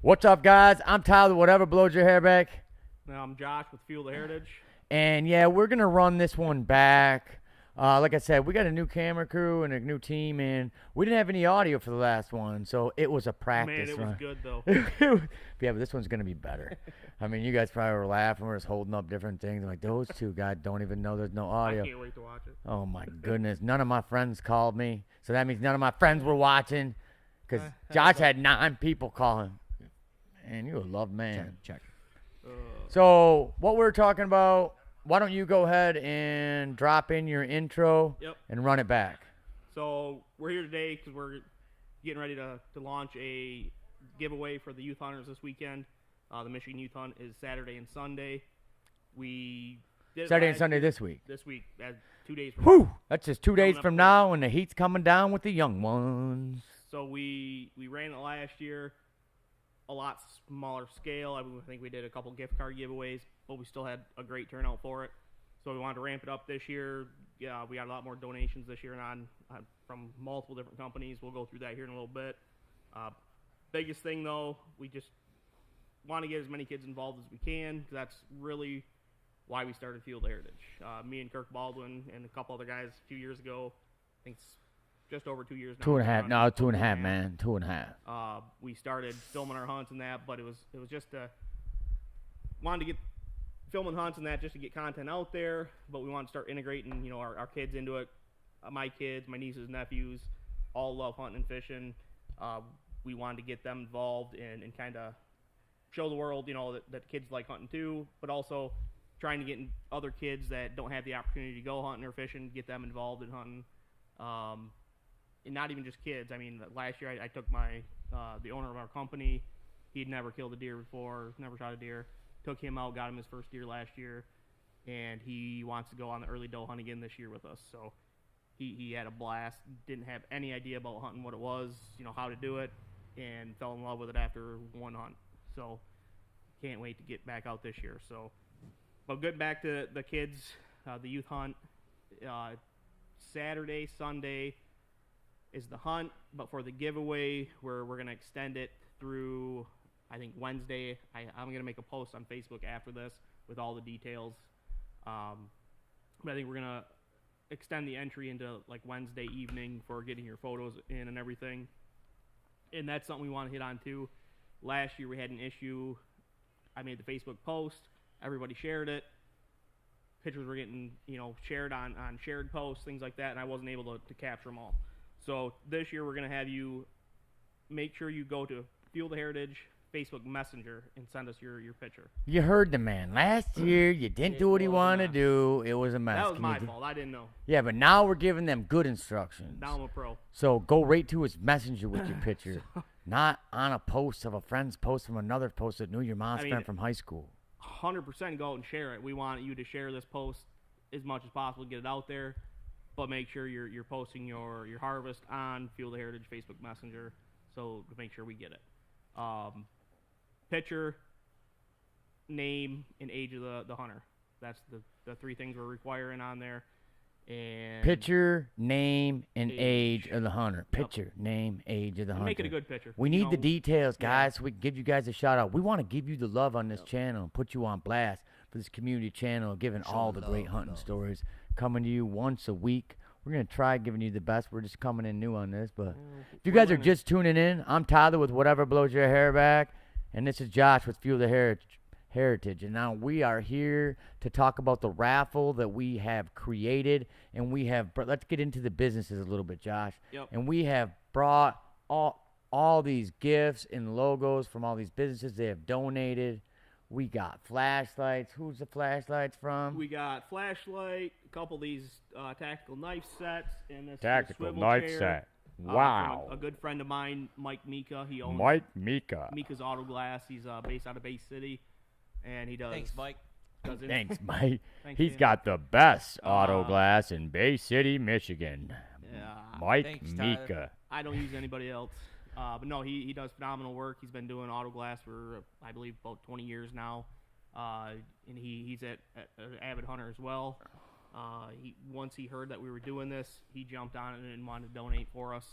What's up, guys? I'm Tyler, whatever blows your hair back. Now I'm Josh with Fuel the Heritage. And, yeah, we're going to run this one back. Like I said, we got a new camera crew and a new team, and we didn't have any audio for the last one, so it was a practice. Man, it was good, though. Yeah, but this one's going to be better. I mean, you guys probably were laughing. We're just holding up different things. I'm like, those two guys don't even know there's no audio. I can't wait to watch it. Oh, my goodness. None of my friends called me, so that means none of my friends were watching because Josh had 9 people calling. Man, you're a loved man. Check. So what we're talking about, why don't you go ahead and drop in your intro and run it back. So we're here today because we're getting ready to launch a giveaway for the Youth Hunters this weekend. The Michigan Youth Hunt is Saturday and Sunday. We did Saturday and Sunday this week. This week, 2 days from Whew! now. That's just 2 days from now, and the heat's coming down with the young ones. So we ran it last year. A lot smaller scale. I think we did a couple gift card giveaways, but we still had a great turnout for it. So we wanted to ramp it up this year. Yeah, we got a lot more donations this year from multiple different companies. We'll go through that here in a little bit. Biggest thing, though, we just want to get as many kids involved as we can, because that's really why we started Fuel the Heritage. Me and Kirk Baldwin and a couple other guys a few years ago, I think it's just over 2 years now. 2.5. No, 2.5, man. 2.5. We started filming our hunts and that, but it was just wanted to get filming hunts and that just to get content out there, but we wanted to start integrating, our kids into it. My kids, my nieces, nephews, all love hunting and fishing. We wanted to get them involved and kind of show the world, that kids like hunting too, but also trying to get other kids that don't have the opportunity to go hunting or fishing, get them involved in hunting. And not even just kids. I mean, last year I took the owner of our company. He'd never killed a deer before, never shot a deer. Took him out, got him his first deer last year, and he wants to go on the early doe hunt again this year with us. So he had a blast. Didn't have any idea about hunting, what it was, how to do it, and fell in love with it after one hunt. So can't wait to get back out this year. So, but good back to the kids, the youth hunt. Saturday, Sunday is the hunt, but for the giveaway, we're going to extend it through, I think, Wednesday. I'm going to make a post on Facebook after this with all the details. But I think we're going to extend the entry into, like, Wednesday evening for getting your photos in and everything. And that's something we want to hit on, too. Last year we had an issue. I made the Facebook post. Everybody shared it. Pictures were getting, shared on shared posts, things like that, and I wasn't able to capture them all. So this year we're going to have you make sure you go to Fuel the Heritage Facebook Messenger and send us your picture. You heard the man. Last year you didn't do what he wanted to do. It was a mess. That was my fault. I didn't know. Yeah, but now we're giving them good instructions. Now I'm a pro. So go right to his messenger with your picture. Not on a post of a friend's post from another post that knew your mom's friend from high school. 100% go out and share it. We want you to share this post as much as possible, get it out there, but make sure you're posting your harvest on Fuel the Heritage Facebook Messenger, so to make sure we get it. Picture, name, and age of the hunter. That's the 3 things we're requiring on there. And picture, name, and age of the hunter. Picture, name, age of the hunter. Make it a good picture. We need the details, guys, so we can give you guys a shout out. We want to give you the love on this channel and put you on blast for this community channel, giving all the great hunting stories coming to you once a week. We're going to try giving you the best. We're just coming in new on this, but if you guys are just tuning in, I'm Tyler with Whatever Blows Your Hair Back, and this is Josh with Fuel the Heritage. And now we are here to talk about the raffle that we have created, and let's get into the businesses a little bit, Josh. Yep. And we have brought all these gifts and logos from all these businesses they have donated. We got flashlights. Who's the flashlights from? We got flashlight, a couple of these tactical knife sets, and this tactical swivel knife chair, set. Wow. From a good friend of mine, Mike Mika. He owns Mika's Auto Glass. He's based out of Bay City, and he does. Thanks, Mike. Thanks, Mike. He's got the best auto glass in Bay City, Michigan. Yeah. Mike Mika. I don't use anybody else. But no, he does phenomenal work. He's been doing auto glass for, I believe, about 20 years now. And he's an avid hunter as well. Once he heard that we were doing this, he jumped on it and wanted to donate for us.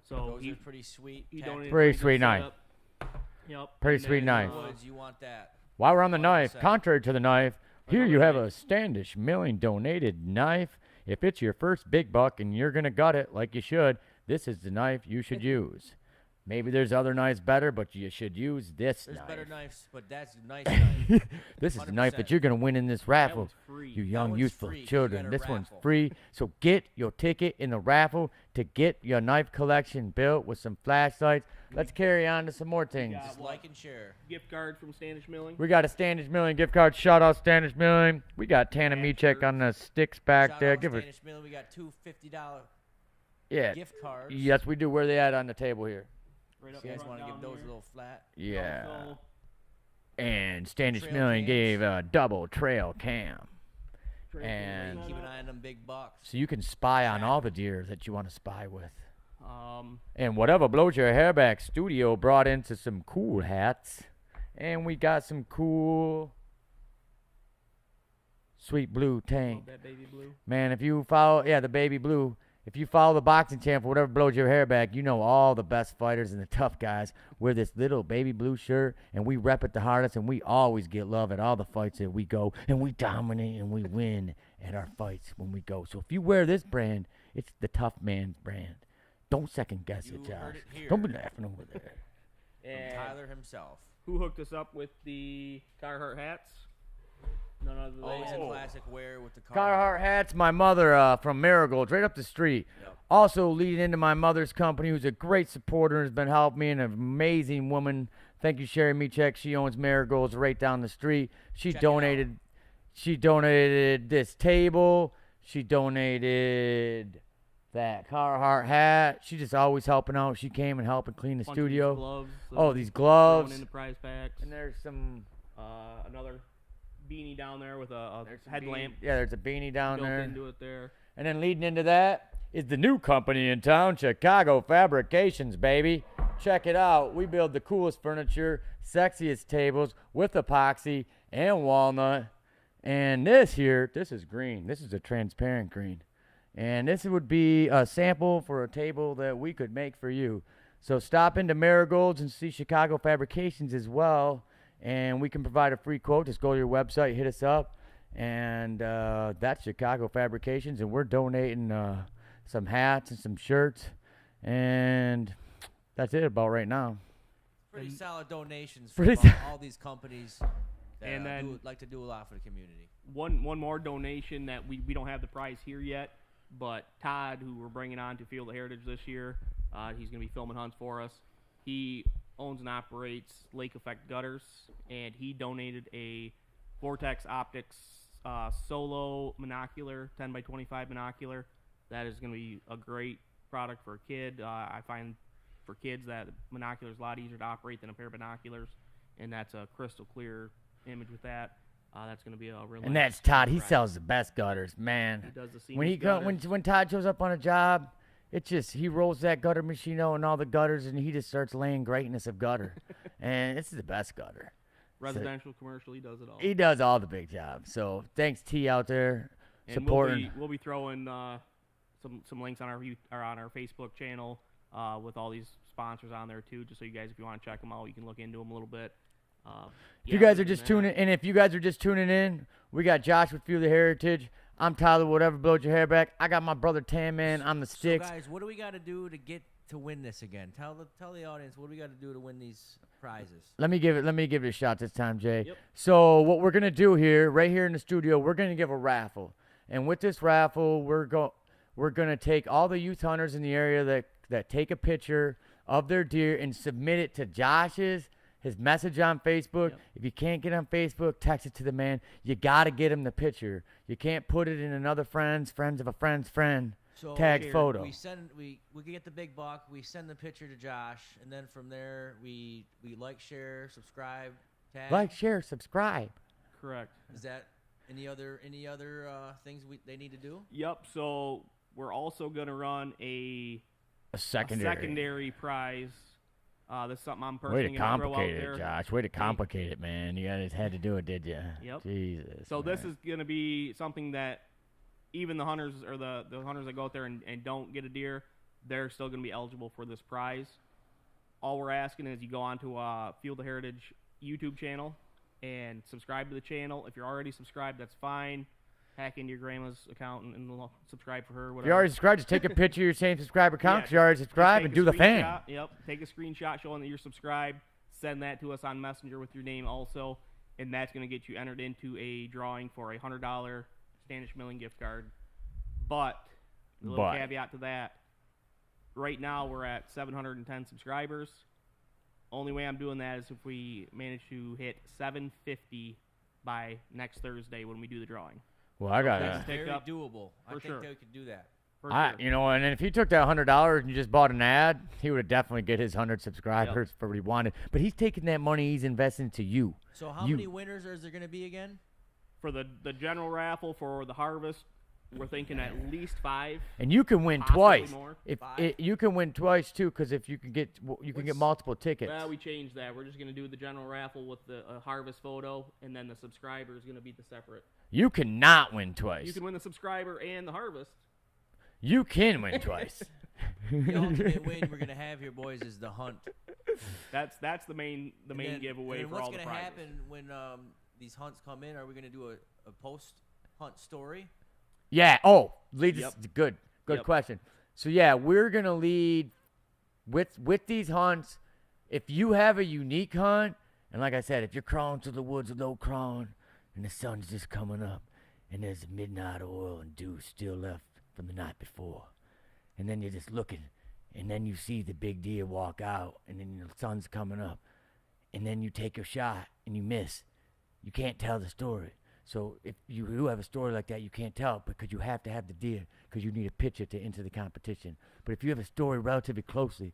So those are pretty sweet. He donated pretty sweet night. Yep. Pretty And sweet then, knife. Woods, you want that. While we're on the knife, 100%. contrary to the knife, here Another you have knife. a Standish Milling donated knife. If it's your first big buck and you're going to gut it like you should, this is the knife you should use. Maybe there's other knives better, but you should use this There's knife. better knives, but that's a nice knife. This is the knife that 100%. you're going to win in this That raffle. one's free. You That young, one's youthful free 'cause you children. got a This one's raffle. free. So get your ticket in the raffle to get your knife collection built with some flashlights. Let's carry on to some more things. got Just what? like and share. Gift card from Standish Milling. We got a Standish Milling gift card. Shout out Standish Milling. We got Tana And Michek on the sticks back Shout there. out Give her, Standish Mill. We got two $50 yeah. gift cards. Yes, we do. Where they at on the table here? Right up You guys front want to down give those here. a little flat? Yeah. Also, And Standish Trail Milling cams. gave a double trail cam. Trail And- cam Keep an on eye on them big bucks. So you can spy on all the deer that you want to spy with. that. And Whatever Blows Your Hair Back Studio brought into some cool hats. And we got some cool sweet blue tank. Love that baby blue. Man, if you follow, the baby blue. If you follow the boxing champ for Whatever Blows Your Hair Back, you know all the best fighters and the tough guys wear this little baby blue shirt, and we rep it the hardest, and we always get love at all the fights that we go, and we dominate and we win at our fights when we go. So if you wear this brand, it's the tough man's brand. Don't second guess You it, Josh. heard it here. Don't be laughing over there. From And Tyler himself. who hooked us up with the Carhartt hats? None other than Always Oh. in classic wear with the Carhartt hats, my mother from Marigolds, right up the street. Yep. Also leading into my mother's company, who's a great supporter and has been helping me, and an amazing woman. Thank you, Sherry Michek. She owns Marigolds right down the street. She Check it out. donated this table. She donated that Carhartt hat. She just always helping out. She came and helped and clean the bunch of these studio. gloves. Oh, these thrown gloves. in the prize packs. And there's some Another beanie down there with a there's some headlamp Yeah, there's a beanie down built there. into it there. And then leading into that is the new company in town, Chicago Fabrications, baby. Check it out. We build the coolest furniture, sexiest tables with epoxy and walnut. And this is green. This is a transparent green. And this would be a sample for a table that we could make for you. So stop into Marigolds and see Chicago Fabrications as well. And we can provide a free quote. Just go to your website, hit us up. And that's Chicago Fabrications. And we're donating some hats and some shirts. And that's it about right now. Pretty solid donations Pretty from so- all these companies that And then- like to do a lot for the community. One more donation that we don't have the prize here yet, but Todd, who we're bringing on to Field of Heritage this year, he's going to be filming hunts for us. He owns and operates Lake Effect Gutters, and he donated a Vortex Optics solo monocular, 10 by 25 monocular. That is going to be a great product for a kid. I find for kids that monocular is a lot easier to operate than a pair of binoculars, and that's a crystal clear image with that. That's going to be a real. And nice that's Todd. He prize. sells the best gutters, man. He does the When he seamless gutters. when Todd shows up on a job, it just he rolls that gutter machine out and all the gutters, and he just starts laying greatness of gutter. And this is the best gutter. Residential, commercial, he does it all. He does all the big jobs. So thanks T out there And supporting. we'll be throwing some links on our Facebook channel with all these sponsors on there too, just so you guys, if you want to check them out, you can look into them a little bit. If you guys are just tuning, and if you guys are just tuning in, we got Josh with Fuel the Heritage. I'm Tyler. Whatever blows your hair back. I got my brother Tan Man on the sticks. So guys, what do we got to do to win this again? Tell the audience what do we got to do to win these prizes. Let me give it a shot this time, Jay. Yep. So what we're gonna do here, right here in the studio, we're gonna give a raffle, and with this raffle, we're gonna take all the youth hunters in the area that take a picture of their deer and submit it to his message on Facebook. Yep. If you can't get on Facebook, text it to the man. You gotta get him the picture. You can't put it in another friend's of a friend's friend So tag Here, photo. we get the big buck. We send the picture to Josh, and then from there we like, share, subscribe, tag. Like, share, subscribe. Correct. Is that any other things they need to do? Yep. So we're also gonna run a Secondary. prize. This is something I'm Way personally to gonna throw out complicate there. it, Josh. Way to complicate it, man. You guys had to do it, did you? Yep. Jesus. So this man. is gonna be something that even the hunters or the hunters that go out there and don't get a deer, they're still gonna be eligible for this prize. all we're asking is you go onto Field of Heritage YouTube channel and subscribe to the channel. If you're already subscribed, that's fine. Hack into your grandma's account and subscribe for her. Whatever. If you already subscribed, just take a picture of your same subscriber count. Yeah, 'Cause you already subscribed, and do the thing. Yep. Take a screenshot showing that you're subscribed. Send that to us on Messenger with your name also, and that's going to get you entered into a drawing for a $100 Standish Milling gift card. But a little caveat to that. Right now we're at 710 subscribers. Only way I'm doing that is if we manage to hit 750 by next Thursday when we do the drawing. Well, I got That's it. very doable. I think sure. they could do that. For sure. You know, and if he took that $100 and you just bought an ad, he would definitely get his 100 subscribers for what he wanted. But he's taking that money, he's investing to you. So how many winners is there going to be again? For the general raffle for the harvest, we're thinking at least 5. And you can win possibly twice. more. You can win twice too, because if you can get multiple tickets. Well, we changed that. We're just going to do the general raffle with the harvest photo, and then the subscriber is going to be the separate. You cannot win twice. You can win the subscriber and the harvest. You can win twice. The ultimate win we're going to have here, boys, is the hunt. That's the main giveaway and for all the what's prizes. going to happen when these hunts come in? Are we going to do a post-hunt story? Yeah. Oh, lead. Yep. Good Yep. question. So yeah, we're gonna lead with these hunts. If you have a unique hunt, and like I said, if you're crawling through the woods with no crawling, and the sun's just coming up, and there's midnight oil and dew still left from the night before, and then you're just looking, and then you see the big deer walk out, and then the sun's coming up, and then you take your shot and you miss, you can't tell the story. So if you do have a story like that, you can't tell it because you have to have the deer because you need a picture to enter the competition. But if you have a story relatively closely,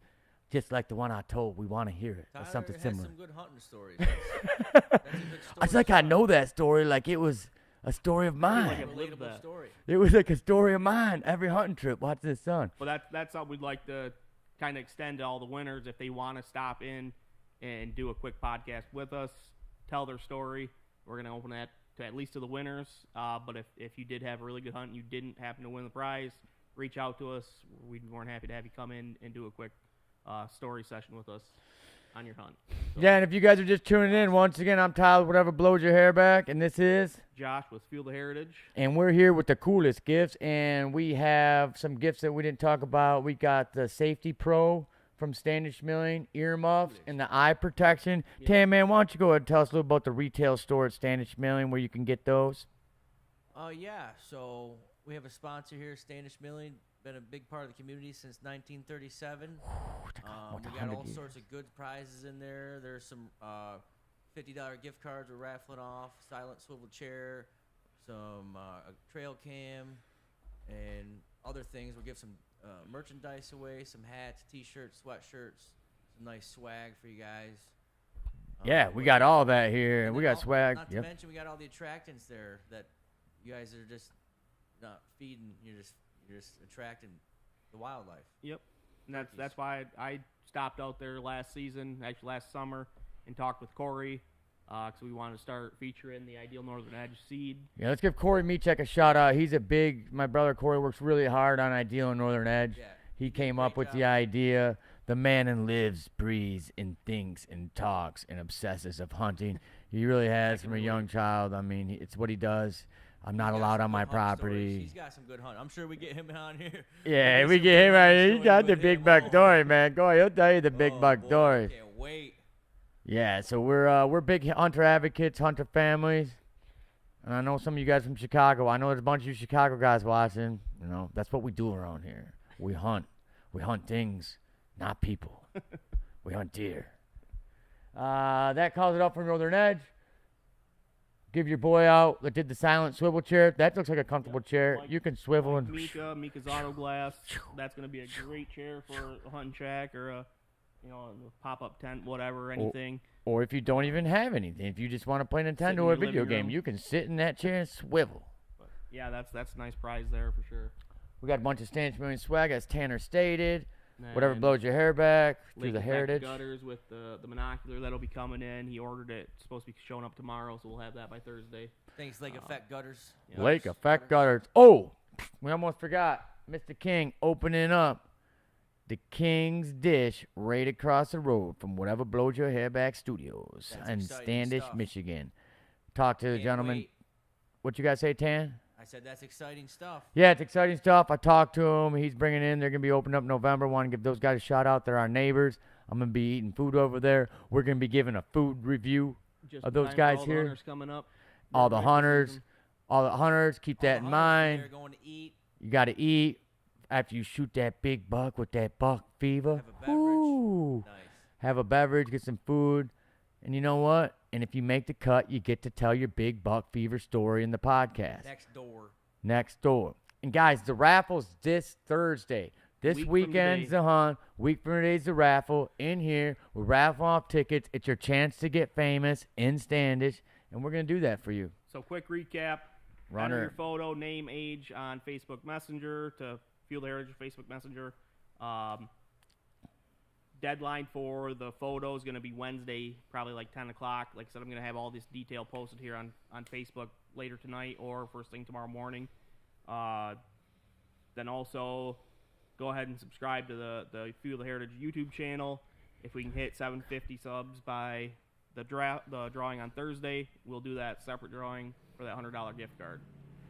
just like the one I told, we want to hear it. Or something has similar. some good hunting stories. That's a good story. It's like I know that story like it was a story of mine. Like a relatable story. It was like a story of mine. Every hunting trip, watch this son. Well, that's something we'd like to kind of extend to all the winners if they want to stop in and do a quick podcast with us, tell their story. We're going to open that to at least to the winners. But if you did have a really good hunt and you didn't happen to win the prize, reach out to us. We'd be more than happy to have you come in and do a quick story session with us on your hunt. So, Yeah, and if you guys are just tuning in, once again, I'm Tyler, whatever blows your hair back, and this is Josh with Field of Heritage. And we're here with the coolest gifts, and we have some gifts that we didn't talk about. We got the Safety Pro from Standish Milling, earmuffs, and the eye protection. Yeah. Tam, man, why don't you go ahead and tell us a little about the retail store at Standish Milling where you can get those? Yeah, so we have a sponsor here, Standish Milling. Been a big part of the community since 1937. We got all sorts of good prizes in there. There's some $50 gift cards we're raffling off, silent swivel chair, some a trail cam, and other things. We'll give some merchandise away, some hats, T-shirts, sweatshirts, some nice swag for you guys. Yeah, we got all that here. And We then got swag. Not to mention, we got all the attractants there that you guys are just not feeding. You're just attracting the wildlife. Yep. And that's why I stopped out there last summer, and talked with Corey, because we wanted to start featuring the Ideal Northern Edge seed. Yeah, let's give Corey Meachek a shout out. He's my brother Corey works really hard on Ideal and Northern Edge. Yeah, He came up with the idea. The man and lives, breathes, and thinks, and talks, and obsesses of hunting. He really has from a young child. I mean, it's what he does. I'm not allowed on my property. He's got some good hunt. I'm sure we get him on here. Yeah, we get him right here. He got the big buck story, man. Go ahead, he'll tell you the big buck story. I can't wait. Yeah, so we're big hunter advocates, hunter families. And I know some of you guys from Chicago. I know there's a bunch of you Chicago guys watching. You know, that's what we do around here. We hunt. We hunt things, not people. We hunt deer. That calls it up from Northern Edge. Give your boy out that did the silent swivel chair. That looks like a comfortable chair. Like- You can swivel and Mika's Auto Glass. That's going to be a great chair for a hunting shack or a pop-up tent, whatever, anything. Or if you don't even have anything, if you just want to play in Nintendo your or a video living game, room. you can sit in that chair and swivel. But yeah, that's a nice prize there for sure. We got a bunch of Standish Milling swag, as Tanner stated. And Whatever blows your hair back through Lake the Effect heritage. Gutters with the monocular that'll be coming in. He ordered it. It's supposed to be showing up tomorrow, so we'll have that by Thursday. Thanks, Lake Effect Gutters. Yeah. Lake Effect Gutters. Oh, we almost forgot. Mr. King opening up the King's Dish right across the road from whatever blows your hair back studios That's in exciting Standish, stuff. Michigan. Talk to the Can't gentleman. wait. What you guys say, Tan? I said that's exciting stuff. Yeah, it's exciting stuff. I talked to him. He's bringing in. They're going to be opening up November. Want to give those guys a shout out. They're our neighbors. I'm going to be eating food over there. We're going to be giving a food review Just of in those time for guys all the here. hunters coming up. All the Rifle hunters. season. All the hunters. Keep that in mind. They're going to eat. You got to eat after you shoot that big buck with that buck fever. Have a beverage. Ooh. Nice. Have a beverage, get some food. And you know what? And if you make the cut, you get to tell your big buck fever story in the podcast. Next door. And guys, the raffle's this Thursday. This Week from weekend's today. the hunt. Week from today's the raffle. In here, we're raffling off tickets. It's your chance to get famous in Standish. And we're going to do that for you. So quick recap. Runner. Enter your photo, name, age on Facebook Messenger to Fuel the Heritage Facebook Messenger. Deadline for the photo is going to be Wednesday, probably like 10 o'clock. Like I said, I'm going to have all this detail posted here on Facebook later tonight or first thing tomorrow morning. Then also go ahead and subscribe to the Fuel the Heritage YouTube channel. If we can hit 750 subs by the drawing on Thursday, we'll do that separate drawing for that $100 gift card.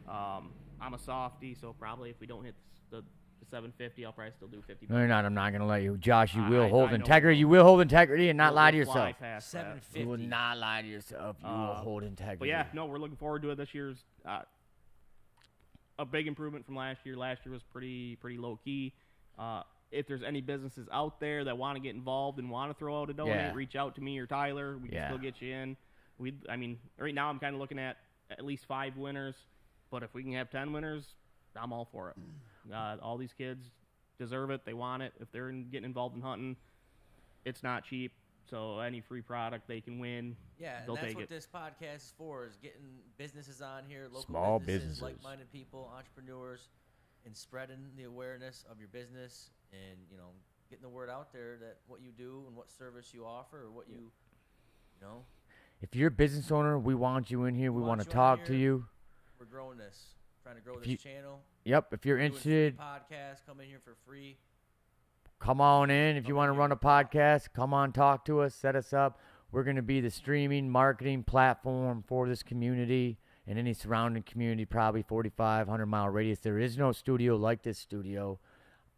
I'm a softie, so probably if we don't hit the 750, I'll probably still do 50. No, you're not. I'm not going to let you. Josh, you will I hold know. integrity. You will hold integrity and not We'll- lie to we'll fly yourself. past that. 750. You will not lie to yourself. You will hold integrity. But yeah, no, we're looking forward to it. This year's a big improvement from last year. Last year was pretty low key. If there's any businesses out there that want to get involved and want to throw out a donate, Yeah. reach out to me or Tyler. We can Yeah. still get you in. I mean, right now I'm kind of looking at least 5 winners, but if we can have 10 winners, I'm all for it. All these kids deserve it. They want it. If they're getting involved in hunting, it's not cheap. So any free product they can win, Yeah, and they'll that's take what it. this podcast is for, is getting businesses on here, local Small businesses, businesses. like-minded people, entrepreneurs, and spreading the awareness of your business and, getting the word out there that what you do and what service you offer or what you know. If you're a business owner, we want you in here. We We want want to you on talk to here. you. We're growing this, trying to grow If this you- channel. Yep. If you're Doing free interested, podcast, come in here for free. come on in. If you Come want to in run here. a podcast, come on, talk to us, set us up. We're going to be the streaming marketing platform for this community and any surrounding community, probably 4,500-mile radius. There is no studio like this studio.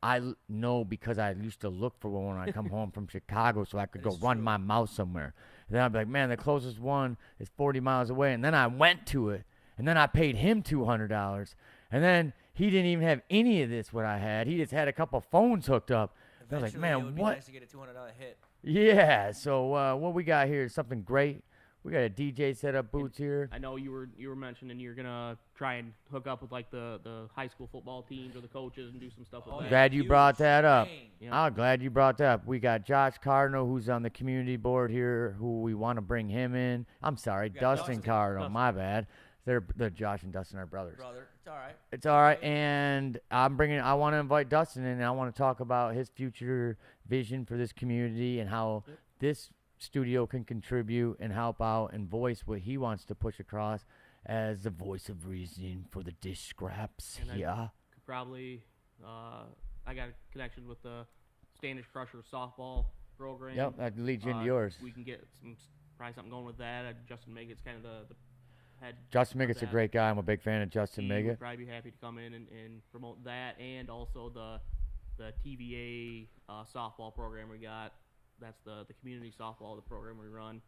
I know because I used to look for one when I come home from Chicago so I could That go is run true. my mouth somewhere. And then I'd be like, man, the closest one is 40 miles away. And then I went to it. And then I paid him $200. And then he didn't even have any of this what I had. He just had a couple phones hooked up. I was like, Eventually, man, it would be what? nice to get a $200 hit. Yeah, so what we got here is something great. We got a DJ set up boots here. I know you were mentioning you're gonna try and hook up with like the high school football teams or the coaches and do some stuff with Oh, that. yeah. Glad you Huge. brought that up. Dang. Yeah. I'm glad you brought that up. We got Josh Cardinal, who's on the community board here, who we want to bring him in. I'm sorry, We got Dustin Dustin. Cardinal. Dustin. My bad. They're Josh and Dustin are brothers. Brother, it's all right. It's all right, and I want to invite Dustin in, and I want to talk about his future vision for this community and how this studio can contribute and help out and voice what he wants to push across as the voice of reason for the dish scraps. And I- Yeah. Could probably, I got a connection with the Standish Crusher softball program. Yep, that leads you into Uh, yours. We can get probably something going with that. Justin Miggett's kind of the head. Justin of Miggett's a that. great guy. I'm a big fan of Justin He Miggett. would probably be happy to come in and promote that, and also the TVA softball program we got. That's the community softball, the program we run.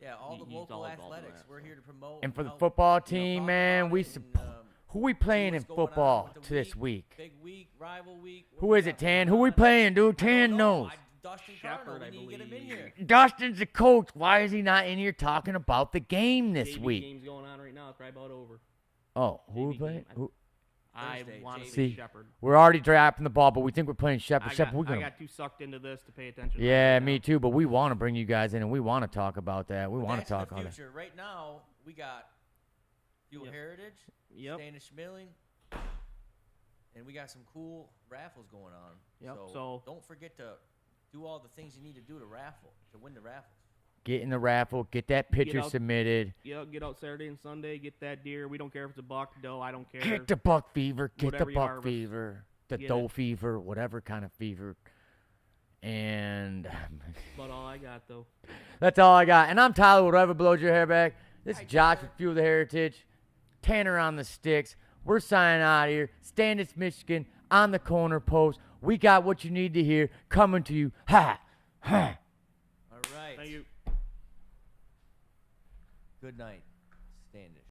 Yeah, all the He's local all involved in athletics. that, We're so. here to promote. And for the help, football talk team, about man, it we and, support. Who we playing in what's going on Uh, football with the to this week. week? Big week, rival week. what Who we is it, got Tan? going Who we on? playing, dude? I don't Tan know. knows. Dustin Shepherd, Cardinal, I we need to get him in believe. here. Dustin's the coach. Why is he not in here talking about the game this JV week? game's going on right now. It's probably about over. Oh, who we JV playing? game. Who? I Thursday, want to JV. say See, Shepherd. We're already drafting the ball, but we think we're playing Shepherd. I Shepherd, we're got, I gonna. got too sucked into this to pay attention. Yeah, right me now. too. But we want to bring you guys in, and we want to talk about that. We But want to that's in talk the about it. future. Right now, we got Fuel Yep. Heritage, Yep. Standish Milling, and we got some cool raffles going on. Yep, so- don't forget to do all the things you need to do to win the raffles. Get in the raffle. Get that picture out- submitted. Get out Saturday and Sunday. Get that deer. We don't care if it's a buck, doe. I don't care. Get the buck fever. Get the Whatever you buck harvest, fever. The get doe it. fever. Whatever kind of fever. And About all I got, though. that's all I got. And I'm Tyler, whatever blows your hair back. This is Josh with Fuel the Heritage. Tanner on the sticks. We're signing out here. Standish, Michigan, on the corner post. We got what you need to hear coming to you. Ha! Ha! All right. Thank you. Good night, Standish.